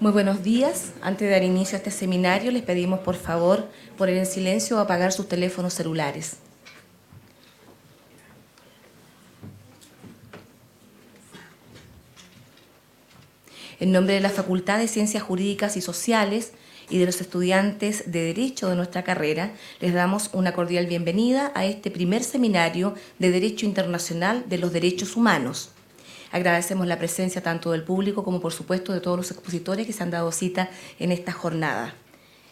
Muy buenos días. Antes de dar inicio a este seminario, les pedimos por favor poner en silencio o apagar sus teléfonos celulares. En nombre de la Facultad de Ciencias Jurídicas y Sociales y de los estudiantes de Derecho de nuestra carrera, les damos una cordial bienvenida a este primer seminario de Derecho Internacional de los Derechos Humanos. Agradecemos la presencia tanto del público como, por supuesto, de todos los expositores que se han dado cita en esta jornada.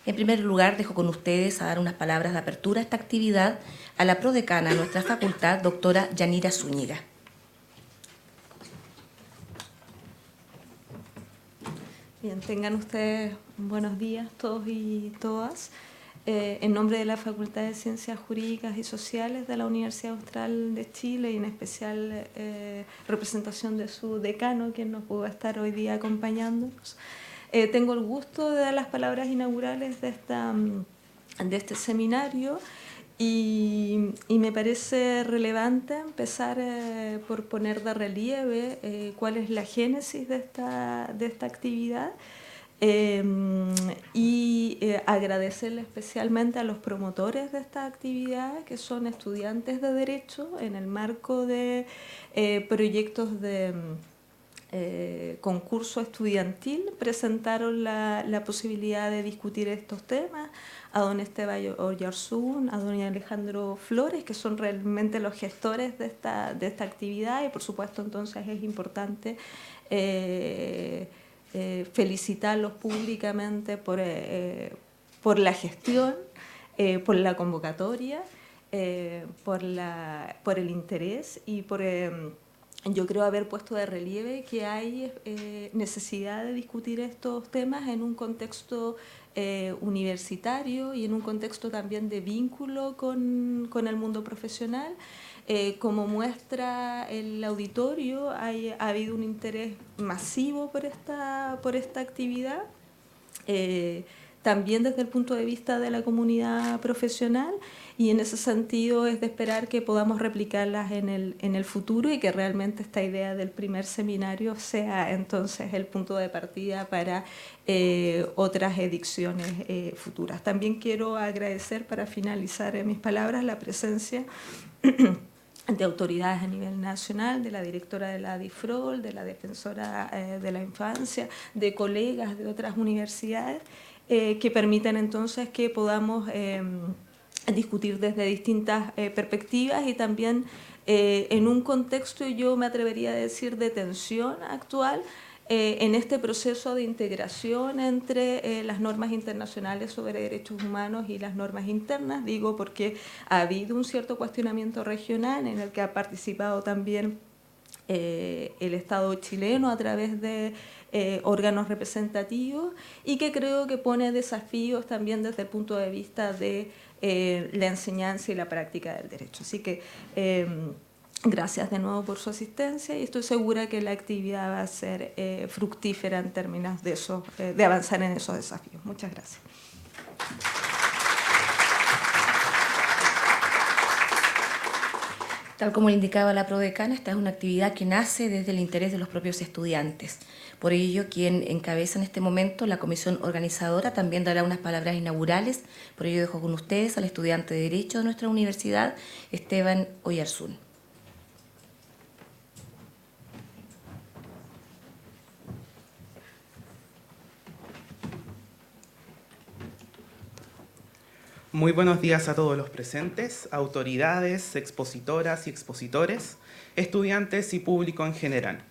En primer lugar, dejo con ustedes a dar unas palabras de apertura a esta actividad a la prodecana de nuestra facultad, doctora Yanira Zúñiga. Bien, tengan ustedes buenos días todos y todas. En nombre de la Facultad de Ciencias Jurídicas y Sociales de la Universidad Austral de Chile y en especial representación de su decano, quien nos pudo estar hoy día acompañándonos, tengo el gusto de dar las palabras inaugurales de este seminario y me parece relevante empezar por poner de relieve cuál es la génesis de esta actividad. Agradecerle especialmente a los promotores de esta actividad, que son estudiantes de Derecho en el marco de proyectos de concurso estudiantil. Presentaron la posibilidad de discutir estos temas a don Esteban Oyarzún, a don Alejandro Flores, que son realmente los gestores de esta actividad, y por supuesto entonces es importante felicitarlos públicamente por la gestión, por la convocatoria, por el interés y por, yo creo, haber puesto de relieve que hay necesidad de discutir estos temas en un contexto universitario y en un contexto también de vínculo con el mundo profesional. Como muestra el auditorio, ha habido un interés masivo por esta actividad, también desde el punto de vista de la comunidad profesional, y en ese sentido es de esperar que podamos replicarlas en el futuro y que realmente esta idea del primer seminario sea entonces el punto de partida para otras ediciones futuras. También quiero agradecer, para finalizar mis palabras, la presencia de autoridades a nivel nacional, de la directora de la DIFROL, de la defensora de la infancia, de colegas de otras universidades, que permiten entonces que podamos discutir desde distintas perspectivas y también en un contexto, yo me atrevería a decir, de tensión actual, en este proceso de integración entre las normas internacionales sobre derechos humanos y las normas internas. Digo porque ha habido un cierto cuestionamiento regional en el que ha participado también el Estado chileno a través de órganos representativos, y que creo que pone desafíos también desde el punto de vista de la enseñanza y la práctica del derecho. Así que gracias de nuevo por su asistencia, y estoy segura que la actividad va a ser fructífera en términos de avanzar en esos desafíos. Muchas gracias. Tal como le indicaba la prodecana, esta es una actividad que nace desde el interés de los propios estudiantes. Por ello, quien encabeza en este momento la comisión organizadora también dará unas palabras inaugurales. Por ello, dejo con ustedes al estudiante de Derecho de nuestra universidad, Esteban Oyarzún. Muy buenos días a todos los presentes, autoridades, expositoras y expositores, estudiantes y público en general.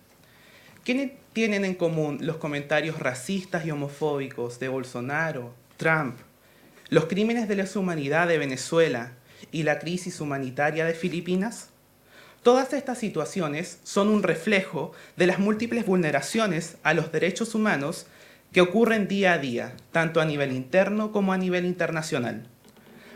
¿Qué tienen en común los comentarios racistas y homofóbicos de Bolsonaro, Trump, los crímenes de lesa humanidad de Venezuela y la crisis humanitaria de Filipinas? Todas estas situaciones son un reflejo de las múltiples vulneraciones a los derechos humanos que ocurren día a día, tanto a nivel interno como a nivel internacional.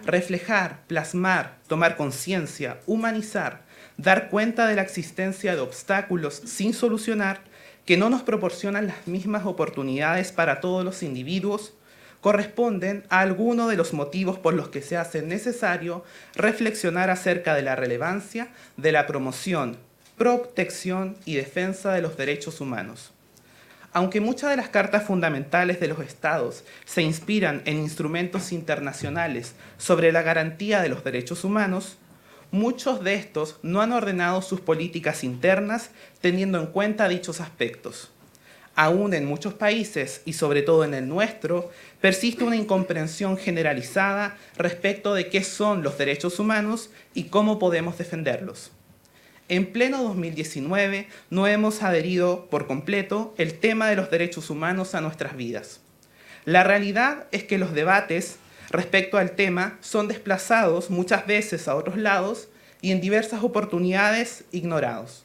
Reflejar, plasmar, tomar conciencia, humanizar, dar cuenta de la existencia de obstáculos sin solucionar que no nos proporcionan las mismas oportunidades para todos los individuos, corresponden a alguno de los motivos por los que se hace necesario reflexionar acerca de la relevancia de la promoción, protección y defensa de los derechos humanos. Aunque muchas de las cartas fundamentales de los estados se inspiran en instrumentos internacionales sobre la garantía de los derechos humanos, muchos de estos no han ordenado sus políticas internas teniendo en cuenta dichos aspectos. Aún en muchos países, y sobre todo en el nuestro, persiste una incomprensión generalizada respecto de qué son los derechos humanos y cómo podemos defenderlos. En pleno 2019 no hemos adherido por completo el tema de los derechos humanos a nuestras vidas. La realidad es que los debates respecto al tema son desplazados muchas veces a otros lados y en diversas oportunidades ignorados.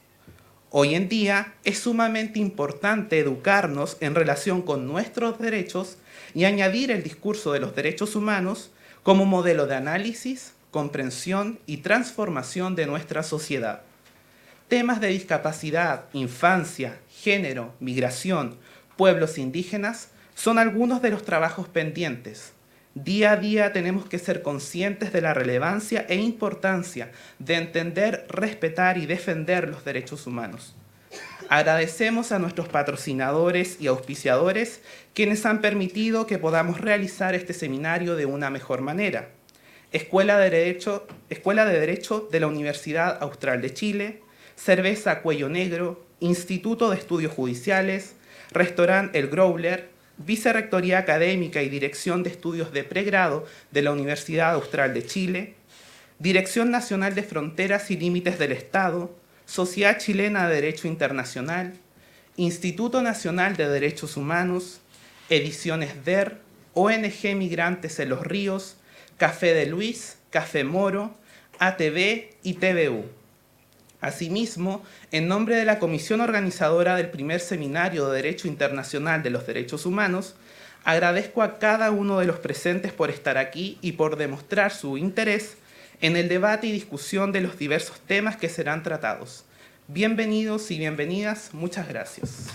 Hoy en día es sumamente importante educarnos en relación con nuestros derechos y añadir el discurso de los derechos humanos como modelo de análisis, comprensión y transformación de nuestra sociedad. Temas de discapacidad, infancia, género, migración, pueblos indígenas son algunos de los trabajos pendientes. Día a día tenemos que ser conscientes de la relevancia e importancia de entender, respetar y defender los derechos humanos. Agradecemos a nuestros patrocinadores y auspiciadores quienes han permitido que podamos realizar este seminario de una mejor manera. Escuela de Derecho de la Universidad Austral de Chile, Cerveza Cuello Negro, Instituto de Estudios Judiciales, Restaurant El Growler, Vicerrectoría Académica y Dirección de Estudios de Pregrado de la Universidad Austral de Chile, Dirección Nacional de Fronteras y Límites del Estado, Sociedad Chilena de Derecho Internacional, Instituto Nacional de Derechos Humanos, Ediciones DER, ONG Migrantes en los Ríos, Café de Luis, Café Moro, ATV y TVU. Asimismo, en nombre de la comisión organizadora del primer seminario de Derecho Internacional de los Derechos Humanos, agradezco a cada uno de los presentes por estar aquí y por demostrar su interés en el debate y discusión de los diversos temas que serán tratados. Bienvenidos y bienvenidas, muchas gracias.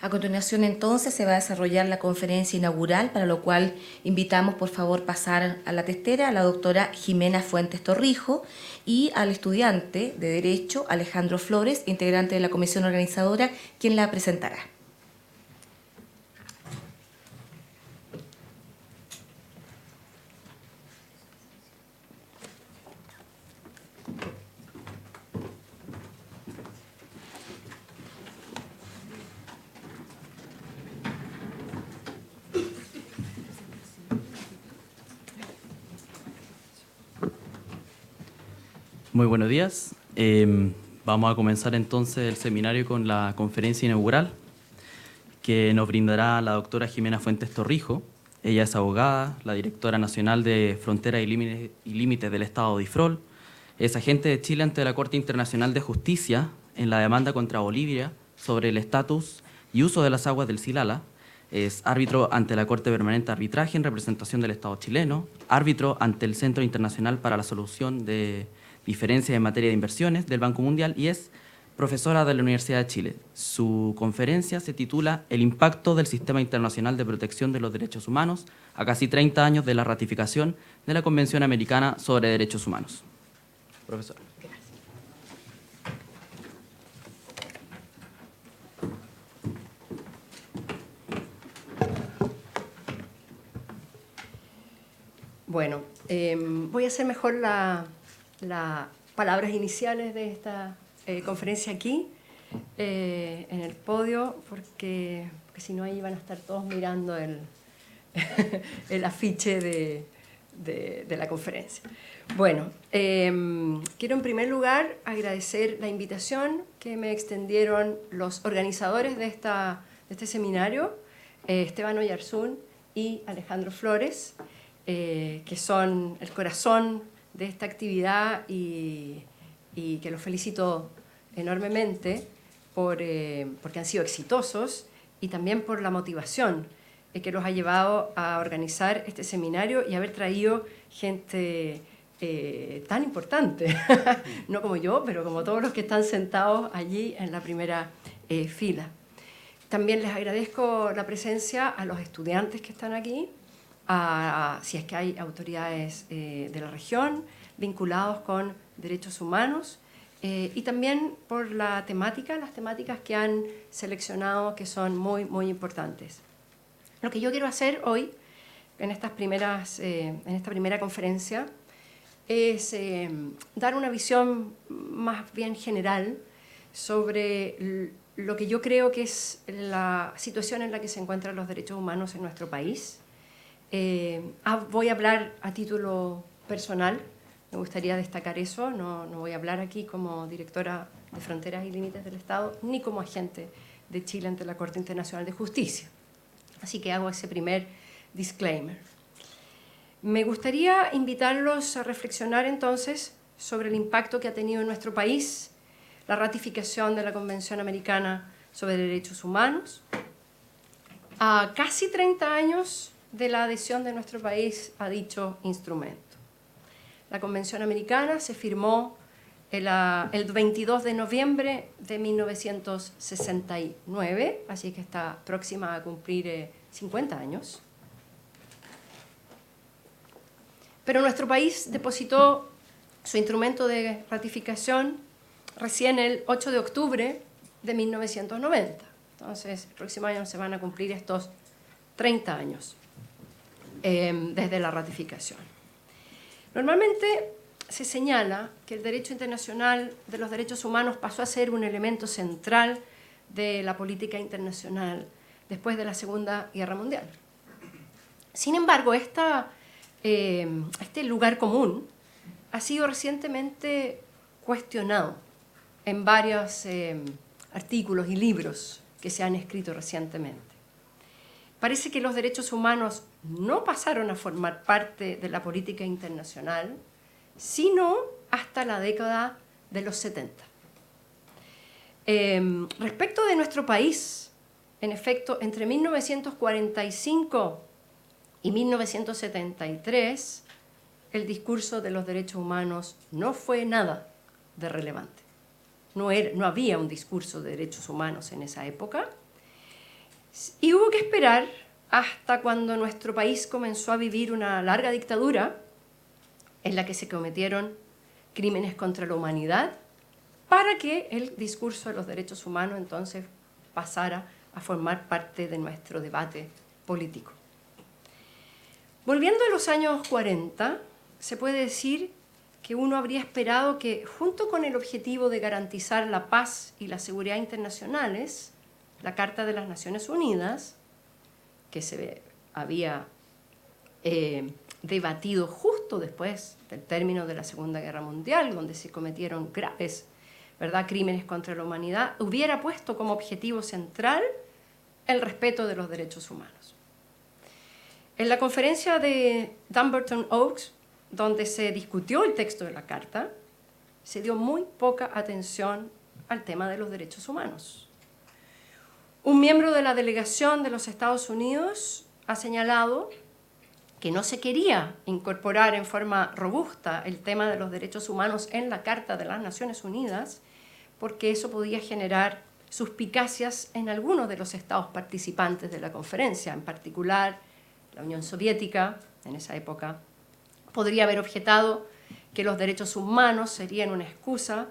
A continuación, entonces, se va a desarrollar la conferencia inaugural, para lo cual invitamos, por favor, pasar a la testera a la doctora Jimena Fuentes Torrijo y al estudiante de Derecho Alejandro Flores, integrante de la comisión organizadora, quien la presentará. Muy buenos días. Vamos a comenzar entonces el seminario con la conferencia inaugural que nos brindará la doctora Jimena Fuentes Torrijo. Ella es abogada, la directora nacional de Fronteras y Límites del Estado de Ifrol, es agente de Chile ante la Corte Internacional de Justicia en la demanda contra Bolivia sobre el estatus y uso de las aguas del Silala, es árbitro ante la Corte Permanente de Arbitraje en representación del Estado chileno, árbitro ante el Centro Internacional para la Solución de Diferencias en Materia de Inversiones del Banco Mundial y es profesora de la Universidad de Chile. Su conferencia se titula El impacto del Sistema Internacional de Protección de los Derechos Humanos a casi 30 años de la ratificación de la Convención Americana sobre Derechos Humanos. Profesora. Bueno, voy a hacer mejor las palabras iniciales de esta conferencia aquí, en el podio, porque si no ahí van a estar todos mirando el afiche de la conferencia. Bueno, quiero en primer lugar agradecer la invitación que me extendieron los organizadores de este seminario, Esteban Oyarzún y Alejandro Flores, que son el corazón de esta actividad y que los felicito enormemente porque han sido exitosos y también por la motivación que los ha llevado a organizar este seminario y haber traído gente tan importante, no como yo, pero como todos los que están sentados allí en la primera fila. También les agradezco la presencia a los estudiantes que están aquí, si es que hay autoridades de la región vinculados con derechos humanos, y también por las temáticas que han seleccionado, que son muy, muy importantes. Lo que yo quiero hacer hoy, en esta primera conferencia, es dar una visión más bien general sobre lo que yo creo que es la situación en la que se encuentran los derechos humanos en nuestro país. Voy a hablar a título personal, me gustaría destacar eso, no voy a hablar aquí como directora de Fronteras y Límites del Estado, ni como agente de Chile ante la Corte Internacional de Justicia. Así que hago ese primer disclaimer. Me gustaría invitarlos a reflexionar entonces sobre el impacto que ha tenido en nuestro país la ratificación de la Convención Americana sobre Derechos Humanos, a casi 30 años de la adhesión de nuestro país a dicho instrumento. La Convención Americana se firmó el 22 de noviembre de 1969, así que está próxima a cumplir 50 años. Pero nuestro país depositó su instrumento de ratificación recién el 8 de octubre de 1990. Entonces, el próximo año se van a cumplir estos 30 años desde la ratificación. Normalmente se señala que el derecho internacional de los derechos humanos pasó a ser un elemento central de la política internacional después de la Segunda Guerra Mundial. Sin embargo, este lugar común ha sido recientemente cuestionado en varios artículos y libros que se han escrito recientemente. Parece que los derechos humanos no pasaron a formar parte de la política internacional, sino hasta la década de los 70. Respecto de nuestro país, en efecto, entre 1945 y 1973, el discurso de los derechos humanos no fue nada de relevante. No había un discurso de derechos humanos en esa época, y hubo que esperar hasta cuando nuestro país comenzó a vivir una larga dictadura en la que se cometieron crímenes contra la humanidad para que el discurso de los derechos humanos entonces pasara a formar parte de nuestro debate político. Volviendo a los años 40, se puede decir que uno habría esperado que, junto con el objetivo de garantizar la paz y la seguridad internacionales, la Carta de las Naciones Unidas, que se había debatido justo después del término de la Segunda Guerra Mundial, donde se cometieron graves, crímenes contra la humanidad, hubiera puesto como objetivo central el respeto de los derechos humanos. En la conferencia de Dumbarton Oaks, donde se discutió el texto de la Carta, se dio muy poca atención al tema de los derechos humanos. Un miembro de la delegación de los Estados Unidos ha señalado que no se quería incorporar en forma robusta el tema de los derechos humanos en la Carta de las Naciones Unidas, porque eso podía generar suspicacias en algunos de los estados participantes de la conferencia, en particular la Unión Soviética, en esa época, podría haber objetado que los derechos humanos serían una excusa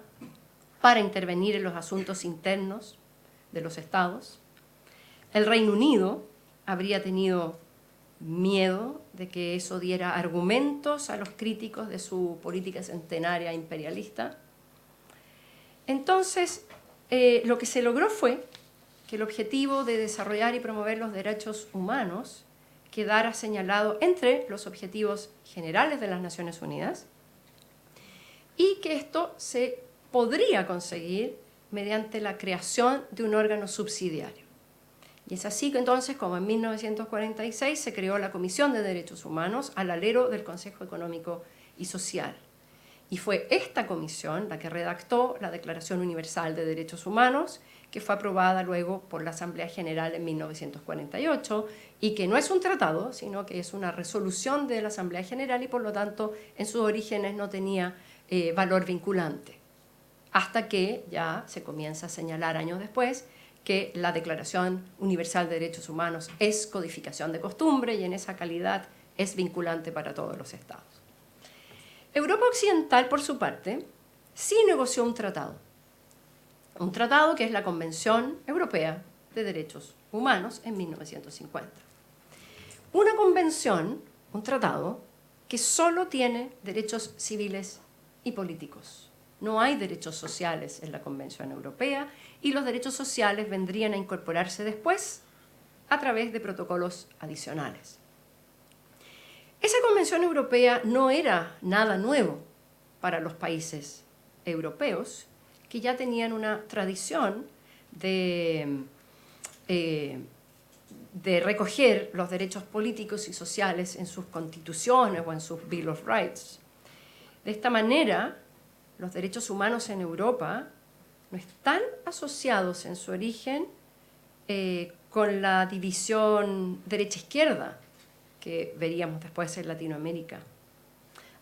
para intervenir en los asuntos internos de los estados. El Reino Unido habría tenido miedo de que eso diera argumentos a los críticos de su política centenaria imperialista. Entonces, lo que se logró fue que el objetivo de desarrollar y promover los derechos humanos quedara señalado entre los objetivos generales de las Naciones Unidas y que esto se podría conseguir mediante la creación de un órgano subsidiario. Y es así que entonces, como en 1946 se creó la Comisión de Derechos Humanos al alero del Consejo Económico y Social. Y fue esta comisión la que redactó la Declaración Universal de Derechos Humanos, que fue aprobada luego por la Asamblea General en 1948, y que no es un tratado, sino que es una resolución de la Asamblea General y por lo tanto en sus orígenes no tenía valor vinculante. Hasta que ya se comienza a señalar años después que la Declaración Universal de Derechos Humanos es codificación de costumbre y en esa calidad es vinculante para todos los estados. Europa Occidental, por su parte, sí negoció un tratado que es la Convención Europea de Derechos Humanos en 1950. Una convención, un tratado, que solo tiene derechos civiles y políticos. No hay derechos sociales en la Convención Europea y los derechos sociales vendrían a incorporarse después a través de protocolos adicionales. Esa Convención Europea no era nada nuevo para los países europeos, que ya tenían una tradición de recoger los derechos políticos y sociales en sus constituciones o en sus Bill of Rights. De esta manera, los derechos humanos en Europa no están asociados en su origen con la división derecha-izquierda que veríamos después en Latinoamérica.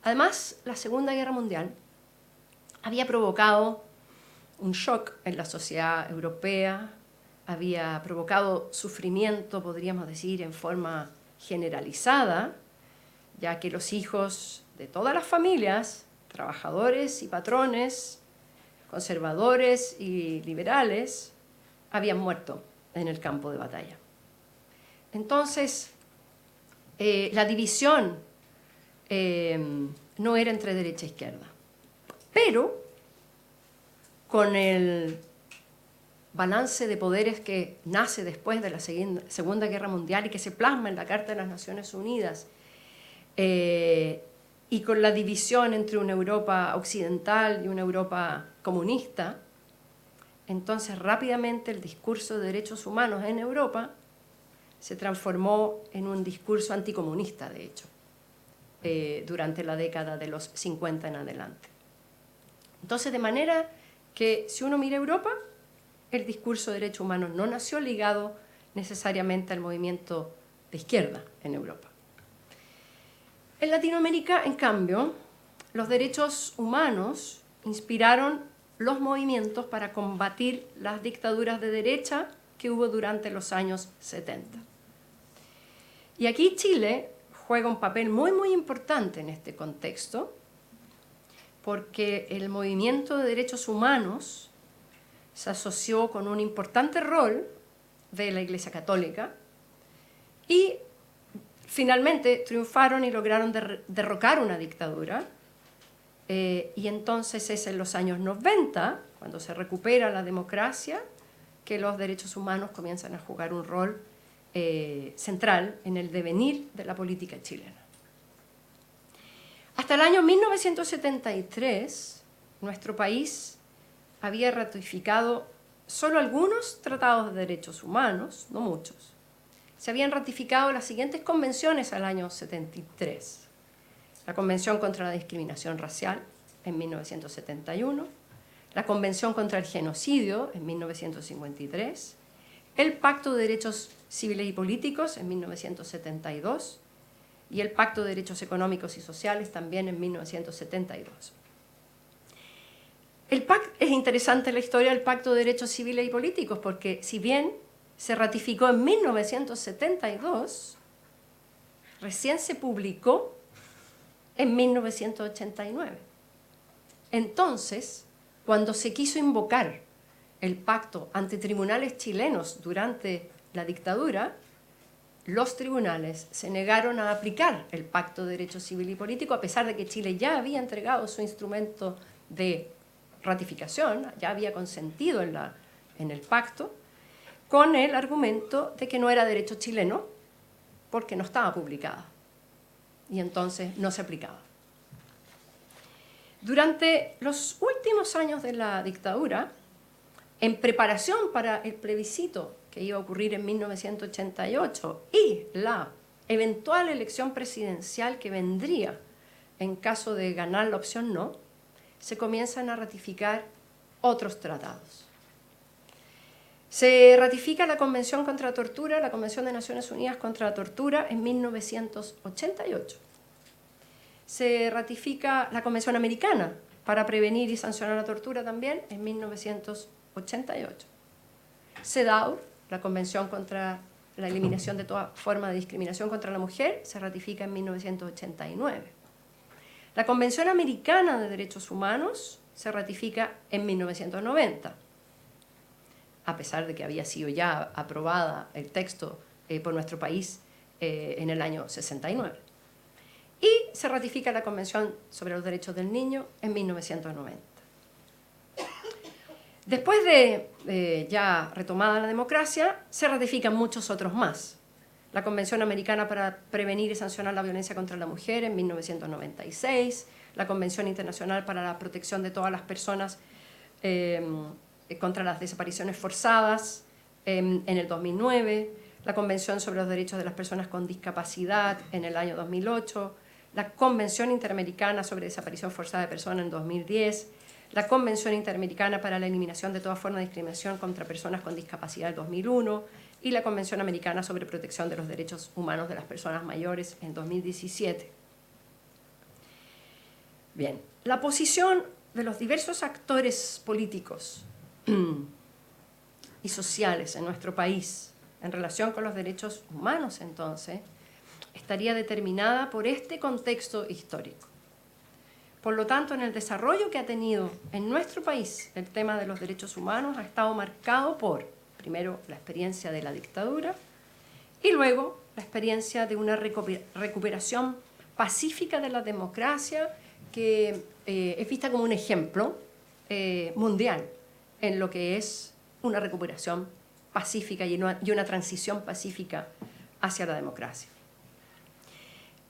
Además, la Segunda Guerra Mundial había provocado un shock en la sociedad europea, había provocado sufrimiento, podríamos decir, en forma generalizada, ya que los hijos de todas las familias, trabajadores y patrones, conservadores y liberales, habían muerto en el campo de batalla. Entonces, la división no era entre derecha e izquierda, pero con el balance de poderes que nace después de la Segunda Guerra Mundial y que se plasma en la Carta de las Naciones Unidas, y con la división entre una Europa occidental y una Europa comunista, entonces rápidamente el discurso de derechos humanos en Europa se transformó en un discurso anticomunista, de hecho, durante la década de los 50 en adelante. Entonces, de manera que si uno mira Europa, el discurso de derechos humanos no nació ligado necesariamente al movimiento de izquierda en Europa. En Latinoamérica, en cambio, los derechos humanos inspiraron los movimientos para combatir las dictaduras de derecha que hubo durante los años 70. Y aquí Chile juega un papel muy, muy importante en este contexto, porque el movimiento de derechos humanos se asoció con un importante rol de la Iglesia Católica y finalmente triunfaron y lograron derrocar una dictadura. Y entonces es en los años 90, cuando se recupera la democracia, que los derechos humanos comienzan a jugar un rol central en el devenir de la política chilena. Hasta el año 1973, nuestro país había ratificado solo algunos tratados de derechos humanos, no muchos. Se habían ratificado las siguientes convenciones al año 73. La Convención contra la Discriminación Racial en 1971, la Convención contra el Genocidio en 1953, el Pacto de Derechos Civiles y Políticos en 1972 y el Pacto de Derechos Económicos y Sociales también en 1972. Es interesante la historia del Pacto de Derechos Civiles y Políticos porque si bien se ratificó en 1972, recién se publicó en 1989. Entonces, cuando se quiso invocar el pacto ante tribunales chilenos durante la dictadura, los tribunales se negaron a aplicar el Pacto de Derechos Civil y Político, a pesar de que Chile ya había entregado su instrumento de ratificación, ya había consentido en el pacto, con el argumento de que no era derecho chileno porque no estaba publicada y entonces no se aplicaba. Durante los últimos años de la dictadura, en preparación para el plebiscito que iba a ocurrir en 1988 y la eventual elección presidencial que vendría en caso de ganar la opción no, se comienzan a ratificar otros tratados. Se ratifica la Convención contra la Tortura, la Convención de Naciones Unidas contra la Tortura en 1988. Se ratifica la Convención Americana para prevenir y sancionar la tortura también en 1988. CEDAW, la Convención contra la eliminación de toda forma de discriminación contra la mujer, se ratifica en 1989. La Convención Americana de Derechos Humanos se ratifica en 1990, a pesar de que había sido ya aprobada el texto por nuestro país en el año 69. Y se ratifica la Convención sobre los Derechos del Niño en 1990. Después de ya retomada la democracia, se ratifican muchos otros más. La Convención Americana para Prevenir y Sancionar la Violencia contra la Mujer en 1996, la Convención Internacional para la Protección de todas las personas contra las desapariciones forzadas en el 2009, la Convención sobre los Derechos de las Personas con Discapacidad en el año 2008, la Convención Interamericana sobre Desaparición Forzada de Personas en 2010, la Convención Interamericana para la Eliminación de toda forma de discriminación contra personas con discapacidad en 2001 y la Convención Americana sobre Protección de los Derechos Humanos de las Personas Mayores en 2017. Bien, la posición de los diversos actores políticos y sociales en nuestro país en relación con los derechos humanos, entonces, estaría determinada por este contexto histórico. Por lo tanto, en el desarrollo que ha tenido en nuestro país el tema de los derechos humanos ha estado marcado por, primero, la experiencia de la dictadura y luego la experiencia de una recuperación pacífica de la democracia que es vista como un ejemplo mundial en lo que es una recuperación pacífica y una transición pacífica hacia la democracia.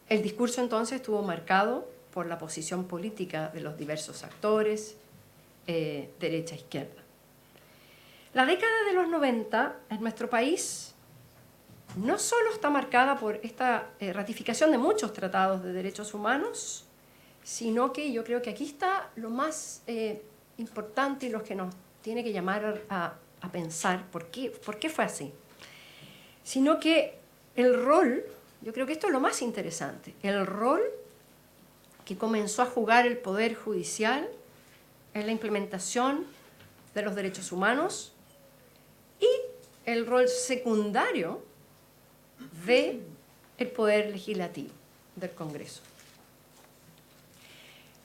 El discurso entonces estuvo marcado por la posición política de los diversos actores, derecha e izquierda. La década de los 90 en nuestro país no solo está marcada por esta ratificación de muchos tratados de derechos humanos, sino que yo creo que aquí está lo más importante y lo que nos tiene que llamar a pensar por qué fue así. Sino que el rol, yo creo que esto es lo más interesante, el rol que comenzó a jugar el Poder Judicial en la implementación de los derechos humanos y el rol secundario del Poder Legislativo, del Congreso.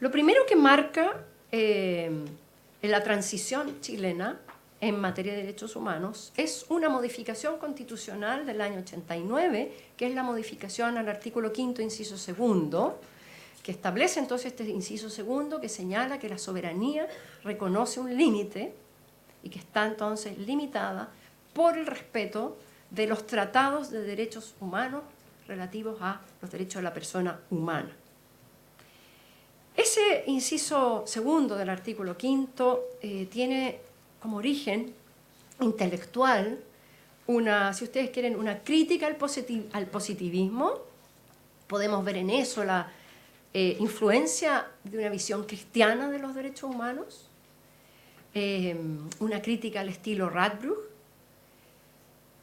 Lo primero que marca la transición chilena en materia de derechos humanos es una modificación constitucional del año 89, que es la modificación al artículo 5º, inciso 2, que establece entonces este inciso 2 que señala que la soberanía reconoce un límite y que está entonces limitada por el respeto de los tratados de derechos humanos relativos a los derechos de la persona humana. Ese inciso 2 del artículo 5º tiene como origen intelectual si ustedes quieren, una crítica al positivismo. Podemos ver en eso la influencia de una visión cristiana de los derechos humanos, una crítica al estilo Radbruch,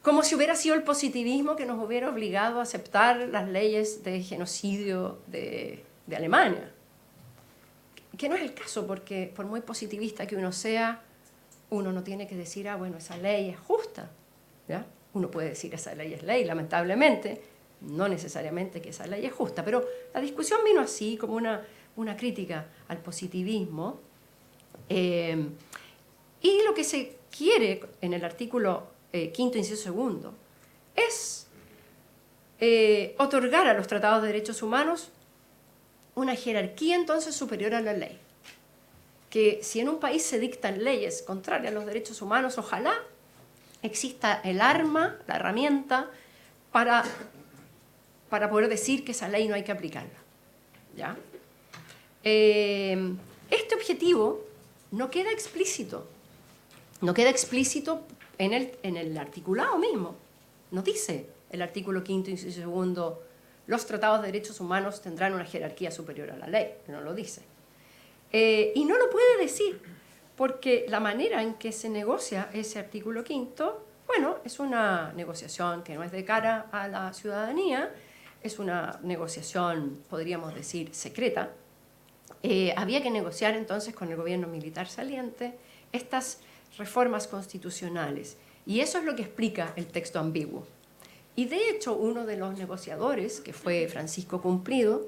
como si hubiera sido el positivismo que nos hubiera obligado a aceptar las leyes de genocidio de Alemania. Que no es el caso, porque por muy positivista que uno sea, uno no tiene que decir, bueno, esa ley es justa, ¿ya? Uno puede decir, esa ley es ley, lamentablemente, no necesariamente que esa ley es justa, pero la discusión vino así, como una crítica al positivismo, y lo que se quiere en el artículo 5º, inciso 2, es otorgar a los tratados de derechos humanos una jerarquía entonces superior a la ley. Que si en un país se dictan leyes contrarias a los derechos humanos, ojalá exista el arma, la herramienta, para poder decir que esa ley no hay que aplicarla, ¿ya? Este objetivo no queda explícito en el articulado mismo. No dice el artículo 5º, inciso 2, los tratados de derechos humanos tendrán una jerarquía superior a la ley, no lo dice. Y no lo puede decir, porque la manera en que se negocia ese artículo 5º, bueno, es una negociación que no es de cara a la ciudadanía, es una negociación, podríamos decir, secreta. Había que negociar entonces con el gobierno militar saliente estas reformas constitucionales, y eso es lo que explica el texto ambiguo. Y de hecho, uno de los negociadores, que fue Francisco Cumplido,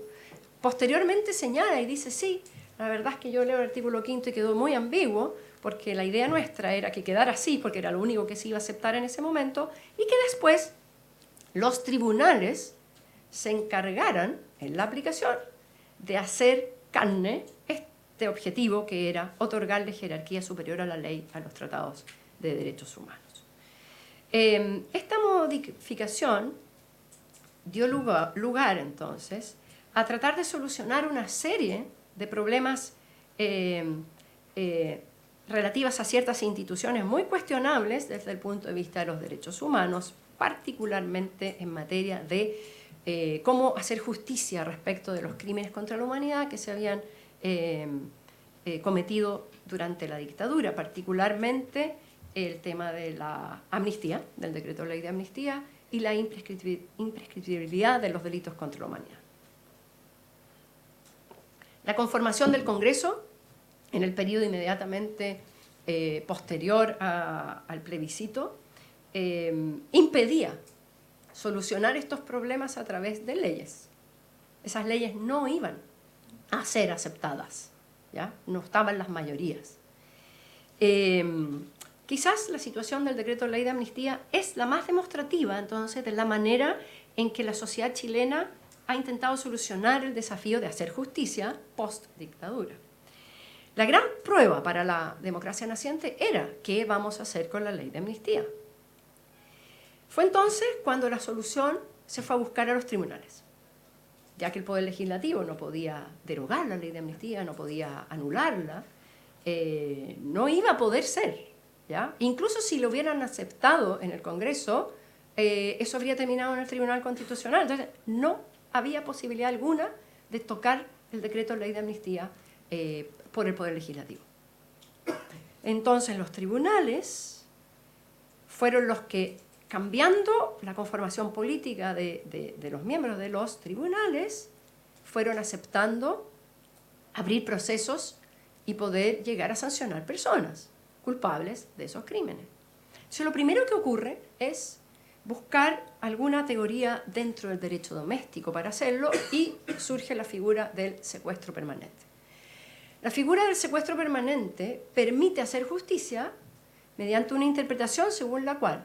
posteriormente señala y dice, sí, la verdad es que yo leo el artículo 5º y quedó muy ambiguo, porque la idea nuestra era que quedara así, porque era lo único que se iba a aceptar en ese momento, y que después los tribunales se encargaran, en la aplicación, de hacer carne este objetivo que era otorgarle jerarquía superior a la ley a los tratados de derechos humanos. Esta modificación dio lugar entonces a tratar de solucionar una serie de problemas relativas a ciertas instituciones muy cuestionables desde el punto de vista de los derechos humanos, particularmente en materia de cómo hacer justicia respecto de los crímenes contra la humanidad que se habían cometido durante la dictadura, particularmente el tema de la amnistía, del decreto de ley de amnistía, y la imprescriptibilidad de los delitos contra la humanidad. La conformación del Congreso, en el periodo inmediatamente posterior al plebiscito, impedía solucionar estos problemas a través de leyes. Esas leyes no iban a ser aceptadas, ¿ya? No estaban las mayorías. Quizás la situación del decreto de ley de amnistía es la más demostrativa, entonces, de la manera en que la sociedad chilena ha intentado solucionar el desafío de hacer justicia post-dictadura. La gran prueba para la democracia naciente era qué vamos a hacer con la ley de amnistía. Fue entonces cuando la solución se fue a buscar a los tribunales, ya que el Poder Legislativo no podía derogar la ley de amnistía, no podía anularla, no iba a poder ser, ¿ya? Incluso si lo hubieran aceptado en el Congreso, eso habría terminado en el Tribunal Constitucional. Entonces, no había posibilidad alguna de tocar el decreto de ley de amnistía por el Poder Legislativo. Entonces, los tribunales fueron los que, cambiando la conformación política de los miembros de los tribunales, fueron aceptando abrir procesos y poder llegar a sancionar personas culpables de esos crímenes. Entonces, lo primero que ocurre es buscar alguna teoría dentro del derecho doméstico para hacerlo, y surge la figura del secuestro permanente. La figura del secuestro permanente permite hacer justicia mediante una interpretación según la cual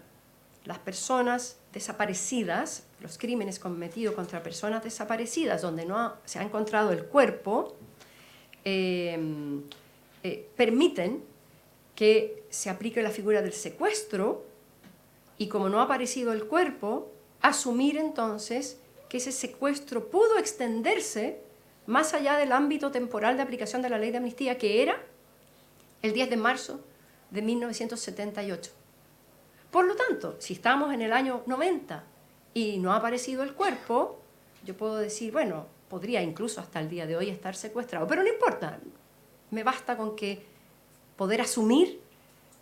las personas desaparecidas, los crímenes cometidos contra personas desaparecidas donde no se ha encontrado el cuerpo, permiten que se aplique la figura del secuestro, y como no ha aparecido el cuerpo, asumir entonces que ese secuestro pudo extenderse más allá del ámbito temporal de aplicación de la ley de amnistía, que era el 10 de marzo de 1978. Por lo tanto, si estamos en el año 90 y no ha aparecido el cuerpo, yo puedo decir, bueno, podría incluso hasta el día de hoy estar secuestrado, pero no importa, me basta con que poder asumir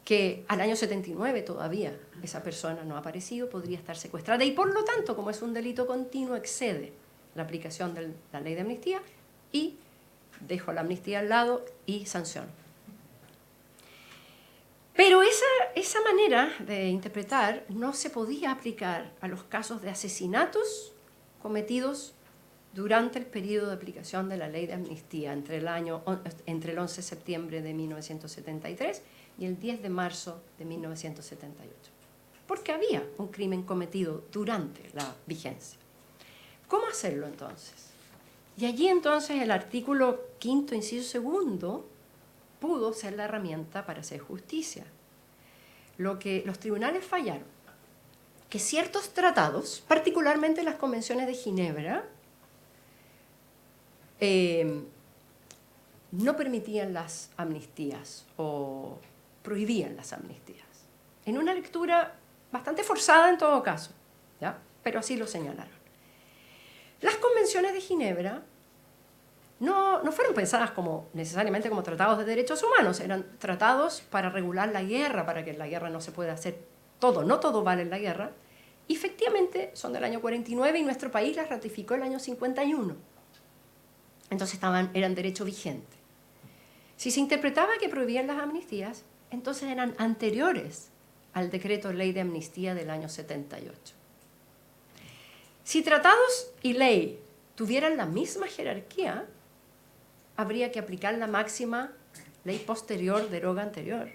que al año 79 todavía esa persona no ha aparecido, podría estar secuestrada, y por lo tanto, como es un delito continuo, excede la aplicación de la ley de amnistía, y dejo la amnistía al lado y sanciono. Pero esa manera de interpretar no se podía aplicar a los casos de asesinatos cometidos durante el periodo de aplicación de la ley de amnistía entre el 11 de septiembre de 1973 y el 10 de marzo de 1978, porque había un crimen cometido durante la vigencia. ¿Cómo hacerlo entonces? Y allí entonces el artículo 5º, inciso 2, pudo ser la herramienta para hacer justicia. Lo que los tribunales fallaron, que ciertos tratados, particularmente las convenciones de Ginebra, no permitían las amnistías o prohibían las amnistías. En una lectura bastante forzada en todo caso, ¿ya? Pero así lo señalaron. Las convenciones de Ginebra no fueron pensadas necesariamente como tratados de derechos humanos, eran tratados para regular la guerra, para que en la guerra no se pueda hacer todo, no todo vale en la guerra, y efectivamente son del año 49 y nuestro país las ratificó el año 51. Entonces eran derecho vigente. Si se interpretaba que prohibían las amnistías, entonces eran anteriores al decreto ley de amnistía del año 78. Si tratados y ley tuvieran la misma jerarquía, habría que aplicar la máxima ley posterior deroga anterior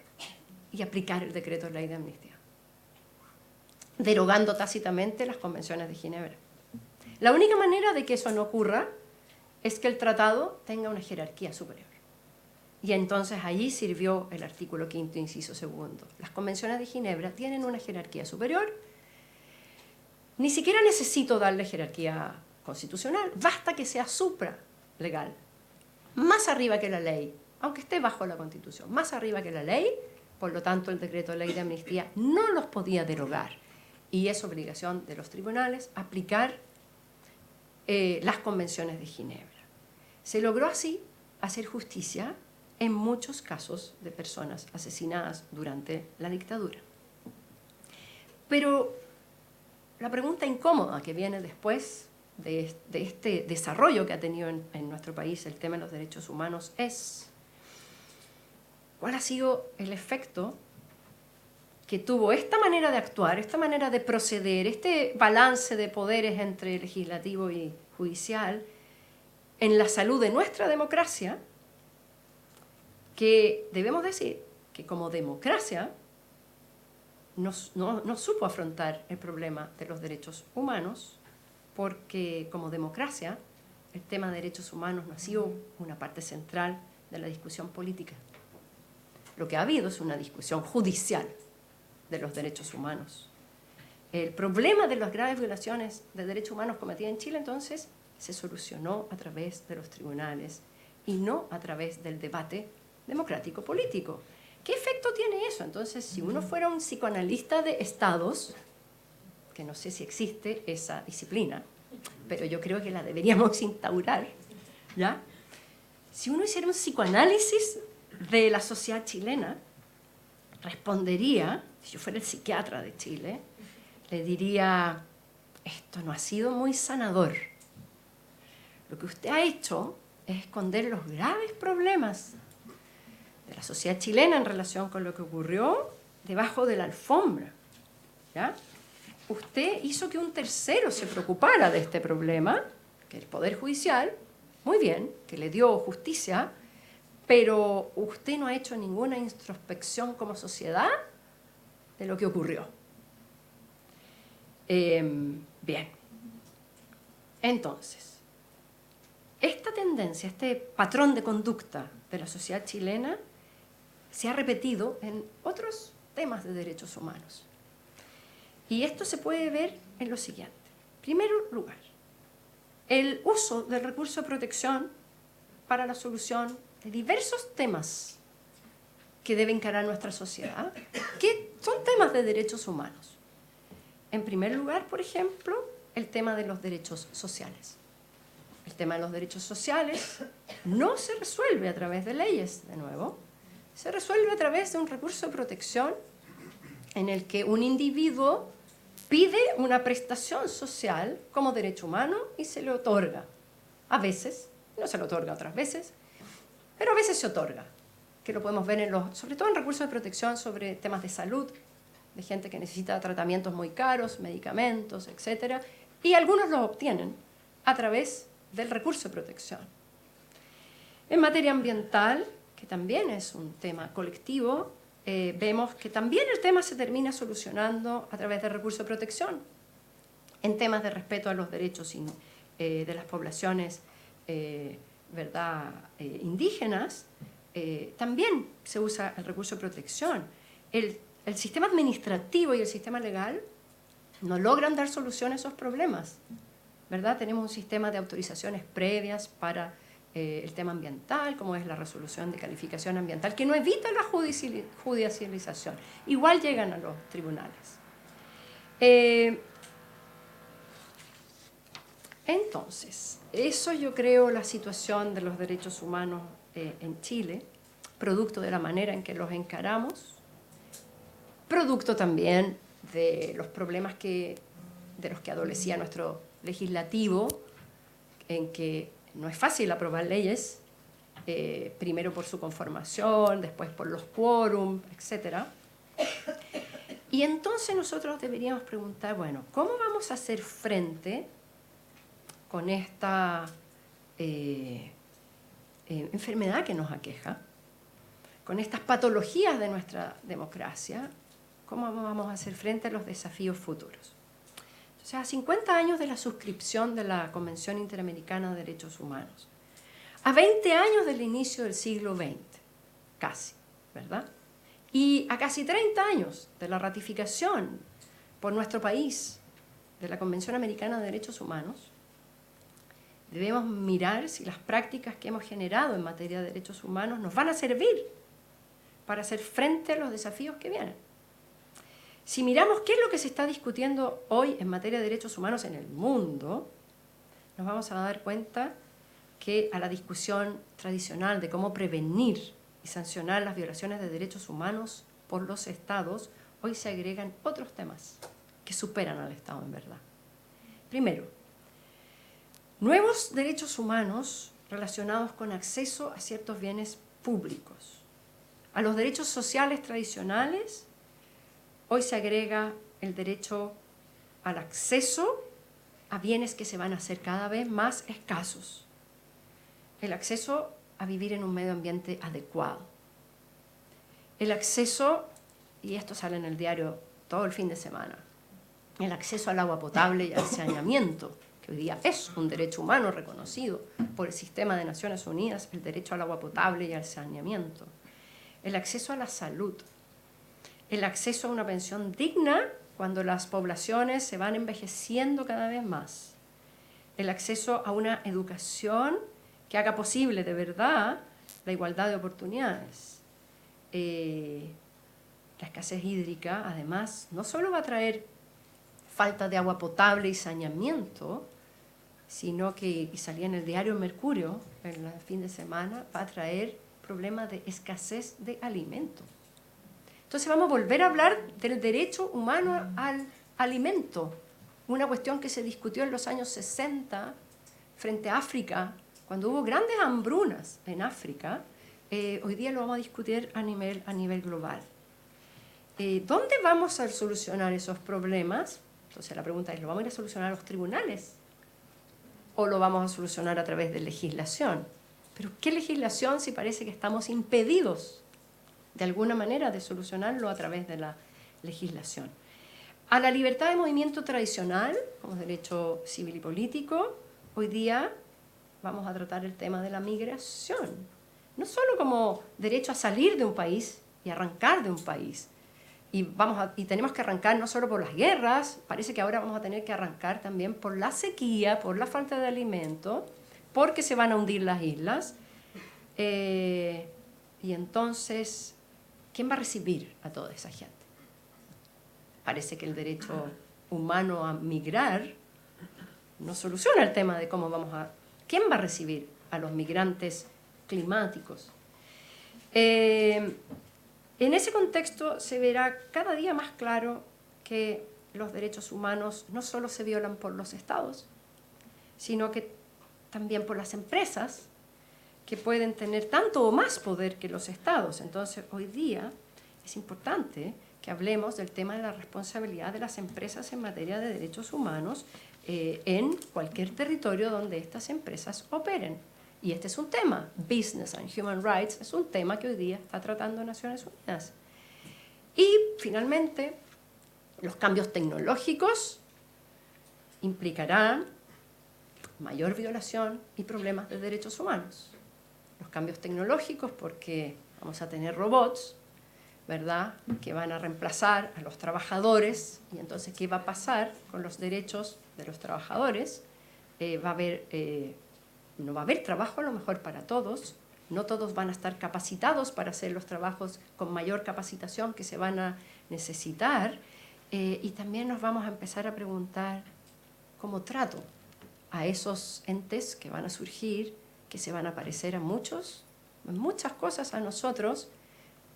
y aplicar el decreto de ley de amnistía, derogando tácitamente las convenciones de Ginebra. La única manera de que eso no ocurra es que el tratado tenga una jerarquía superior. Y entonces allí sirvió el artículo 5º, inciso 2. Las convenciones de Ginebra tienen una jerarquía superior. Ni siquiera necesito darle jerarquía constitucional, basta que sea supralegal, más arriba que la ley, aunque esté bajo la Constitución, más arriba que la ley. Por lo tanto, el decreto de ley de amnistía no los podía derogar. Y es obligación de los tribunales aplicar las convenciones de Ginebra. Se logró así hacer justicia en muchos casos de personas asesinadas durante la dictadura. Pero la pregunta incómoda que viene después de este desarrollo que ha tenido en nuestro país el tema de los derechos humanos es: ¿cuál ha sido el efecto que tuvo esta manera de actuar, esta manera de proceder, este balance de poderes entre legislativo y judicial en la salud de nuestra democracia? Que debemos decir que como democracia no supo afrontar el problema de los derechos humanos, porque como democracia el tema de derechos humanos no ha sido una parte central de la discusión política. Lo que ha habido es una discusión judicial de los derechos humanos. El problema de las graves violaciones de derechos humanos cometidas en Chile, entonces, se solucionó a través de los tribunales y no a través del debate democrático político. ¿Qué efecto tiene eso? Entonces, si uno fuera un psicoanalista de estados, que no sé si existe esa disciplina, pero yo creo que la deberíamos instaurar, ¿ya? Si uno hiciera un psicoanálisis de la sociedad chilena, respondería, si yo fuera el psiquiatra de Chile, le diría: esto no ha sido muy sanador. Lo que usted ha hecho es esconder los graves problemas de la sociedad chilena en relación con lo que ocurrió debajo de la alfombra, ¿ya? Usted hizo que un tercero se preocupara de este problema, que el Poder Judicial, muy bien, que le dio justicia, pero usted no ha hecho ninguna introspección como sociedad de lo que ocurrió. Bien. Entonces, esta tendencia, este patrón de conducta de la sociedad chilena se ha repetido en otros temas de derechos humanos. Y esto se puede ver en lo siguiente. En primer lugar, el uso del recurso de protección para la solución de diversos temas que debe encarar nuestra sociedad, que son temas de derechos humanos. En primer lugar, por ejemplo, el tema de los derechos sociales. El tema de los derechos sociales no se resuelve a través de leyes, de nuevo, se resuelve a través de un recurso de protección en el que un individuo pide una prestación social como derecho humano y se le otorga. A veces, no se le otorga otras veces, pero a veces se otorga, que lo podemos ver sobre todo en recursos de protección sobre temas de salud, de gente que necesita tratamientos muy caros, medicamentos, etc. Y algunos los obtienen a través del recurso de protección. En materia ambiental, que también es un tema colectivo, vemos que también el tema se termina solucionando a través del recurso de protección. En temas de respeto a los derechos de las poblaciones indígenas, también se usa el recurso de protección. El sistema administrativo y el sistema legal no logran dar solución a esos problemas, ¿verdad? Tenemos un sistema de autorizaciones previas para el tema ambiental, como es la resolución de calificación ambiental, que no evita la judicialización. Igual llegan a los tribunales. Entonces, eso yo creo la situación de los derechos humanos en Chile, producto de la manera en que los encaramos, producto también de los problemas de los que adolecía nuestro legislativo, en que no es fácil aprobar leyes, primero por su conformación, después por los quórum, etc. Y entonces nosotros deberíamos preguntar, bueno, ¿cómo vamos a hacer frente con esta enfermedad que nos aqueja, con estas patologías de nuestra democracia, cómo vamos a hacer frente a los desafíos futuros. O sea, a 50 años de la suscripción de la Convención Interamericana de Derechos Humanos, a 20 años del inicio del siglo XX, casi, ¿verdad? Y a casi 30 años de la ratificación por nuestro país de la Convención Americana de Derechos Humanos, debemos mirar si las prácticas que hemos generado en materia de derechos humanos nos van a servir para hacer frente a los desafíos que vienen. Si miramos qué es lo que se está discutiendo hoy en materia de derechos humanos en el mundo, nos vamos a dar cuenta que a la discusión tradicional de cómo prevenir y sancionar las violaciones de derechos humanos por los estados, hoy se agregan otros temas que superan al Estado en verdad. Primero, nuevos derechos humanos relacionados con acceso a ciertos bienes públicos. A los derechos sociales tradicionales, hoy se agrega el derecho al acceso a bienes que se van a hacer cada vez más escasos. El acceso a vivir en un medio ambiente adecuado. El acceso, y esto sale en el diario todo el fin de semana, el acceso al agua potable y al saneamiento, que hoy día es un derecho humano reconocido por el sistema de Naciones Unidas, el derecho al agua potable y al saneamiento. El acceso a la salud. El acceso a una pensión digna cuando las poblaciones se van envejeciendo cada vez más. El acceso a una educación que haga posible de verdad la igualdad de oportunidades. La escasez hídrica, además, no solo va a traer falta de agua potable y saneamiento, sino que, y salía en el diario Mercurio en el fin de semana, va a traer problemas de escasez de alimento. Entonces vamos a volver a hablar del derecho humano al alimento, una cuestión que se discutió en los años 60 frente a África, cuando hubo grandes hambrunas en África. Hoy día lo vamos a discutir a nivel global. ¿Dónde vamos a solucionar esos problemas? Entonces la pregunta es, ¿lo vamos a ir a solucionar a los tribunales? ¿O lo vamos a solucionar a través de legislación? ¿Pero qué legislación si parece que estamos impedidos de alguna manera de solucionarlo a través de la legislación? A la libertad de movimiento tradicional, como derecho civil y político, hoy día vamos a tratar el tema de la migración. No solo como derecho a salir de un país y arrancar de un país. Y tenemos que arrancar no solo por las guerras, parece que ahora vamos a tener que arrancar también por la sequía, por la falta de alimento, porque se van a hundir las islas. Y entonces, ¿quién va a recibir a toda esa gente? Parece que el derecho humano a migrar no soluciona el tema de cómo vamos a... ¿Quién va a recibir a los migrantes climáticos? En ese contexto se verá cada día más claro que los derechos humanos no solo se violan por los estados, sino que también por las empresas, que pueden tener tanto o más poder que los estados. Entonces, hoy día es importante que hablemos del tema de la responsabilidad de las empresas en materia de derechos humanos en cualquier territorio donde estas empresas operen. Y este es un tema, Business and Human Rights, es un tema que hoy día está tratando Naciones Unidas. Y finalmente, los cambios tecnológicos implicarán mayor violación y problemas de derechos humanos. Los cambios tecnológicos porque vamos a tener robots, ¿verdad?, que van a reemplazar a los trabajadores, y entonces, ¿qué va a pasar con los derechos de los trabajadores? No va a haber trabajo a lo mejor para todos, no todos van a estar capacitados para hacer los trabajos con mayor capacitación que se van a necesitar, y también nos vamos a empezar a preguntar cómo trato a esos entes que van a surgir, que se van a parecer a muchas cosas a nosotros,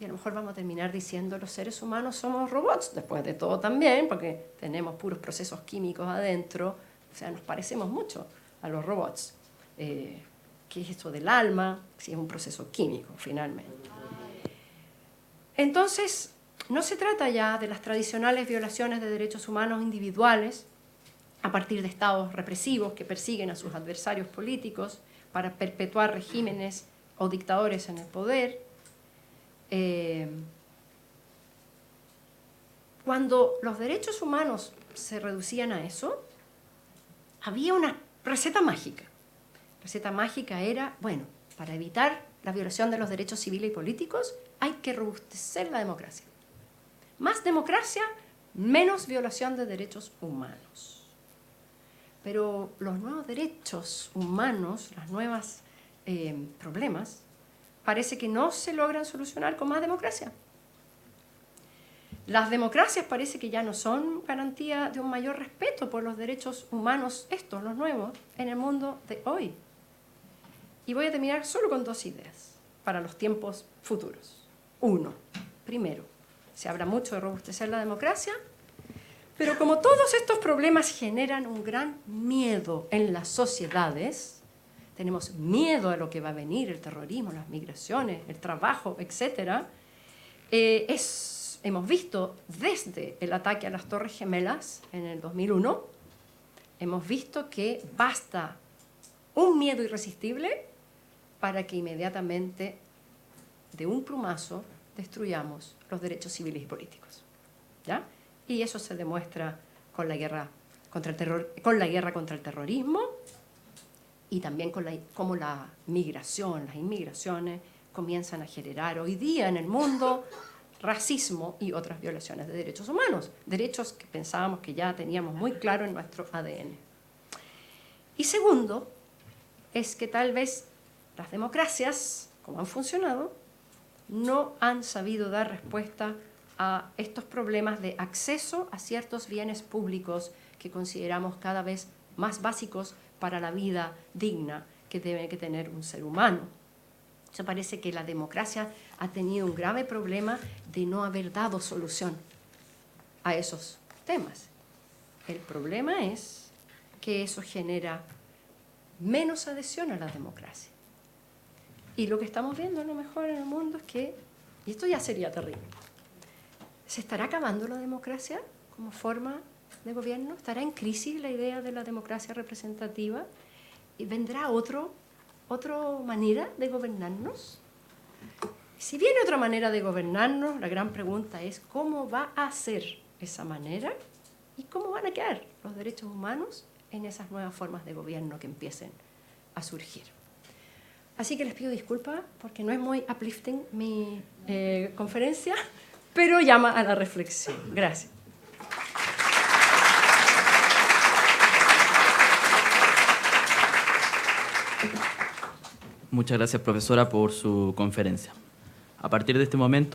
y a lo mejor vamos a terminar diciendo los seres humanos somos robots, después de todo también, porque tenemos puros procesos químicos adentro, o sea, nos parecemos mucho a los robots. ¿Qué es esto del alma? Si es un proceso químico, finalmente. Entonces, no se trata ya de las tradicionales violaciones de derechos humanos individuales a partir de estados represivos que persiguen a sus adversarios políticos para perpetuar regímenes o dictadores en el poder. Cuando los derechos humanos se reducían a eso, había una receta mágica. La receta mágica era, bueno, para evitar la violación de los derechos civiles y políticos hay que robustecer la democracia. Más democracia, menos violación de derechos humanos. Pero los nuevos derechos humanos, los nuevos problemas, parece que no se logran solucionar con más democracia. Las democracias parece que ya no son garantía de un mayor respeto por los derechos humanos, estos, los nuevos, en el mundo de hoy. Y voy a terminar solo con 2 ideas para los tiempos futuros. 1, primero, se habla mucho de robustecer la democracia, pero como todos estos problemas generan un gran miedo en las sociedades, tenemos miedo a lo que va a venir, el terrorismo, las migraciones, el trabajo, etc., hemos visto desde el ataque a las Torres Gemelas en el 2001, hemos visto que basta un miedo irresistible para que inmediatamente, de un plumazo, destruyamos los derechos civiles y políticos. ¿Ya? Y eso se demuestra con la guerra contra el terrorismo y también con cómo la migración, las inmigraciones comienzan a generar hoy día en el mundo racismo y otras violaciones de derechos humanos, derechos que pensábamos que ya teníamos muy claro en nuestro ADN. Y segundo, es que tal vez las democracias, como han funcionado, no han sabido dar respuesta a estos problemas de acceso a ciertos bienes públicos que consideramos cada vez más básicos para la vida digna que debe tener un ser humano. Eso parece que la democracia ha tenido un grave problema de no haber dado solución a esos temas. El problema es que eso genera menos adhesión a la democracia. Y lo que estamos viendo a lo mejor en el mundo es que, y esto ya sería terrible, ¿se estará acabando la democracia como forma de gobierno? ¿Estará en crisis la idea de la democracia representativa? ¿Y vendrá otra manera de gobernarnos? Si viene otra manera de gobernarnos, la gran pregunta es ¿cómo va a ser esa manera? ¿Y cómo van a quedar los derechos humanos en esas nuevas formas de gobierno que empiecen a surgir? Así que les pido disculpas porque no es muy uplifting mi conferencia, pero llama a la reflexión. Gracias. Muchas gracias, profesora, por su conferencia. A partir de este momento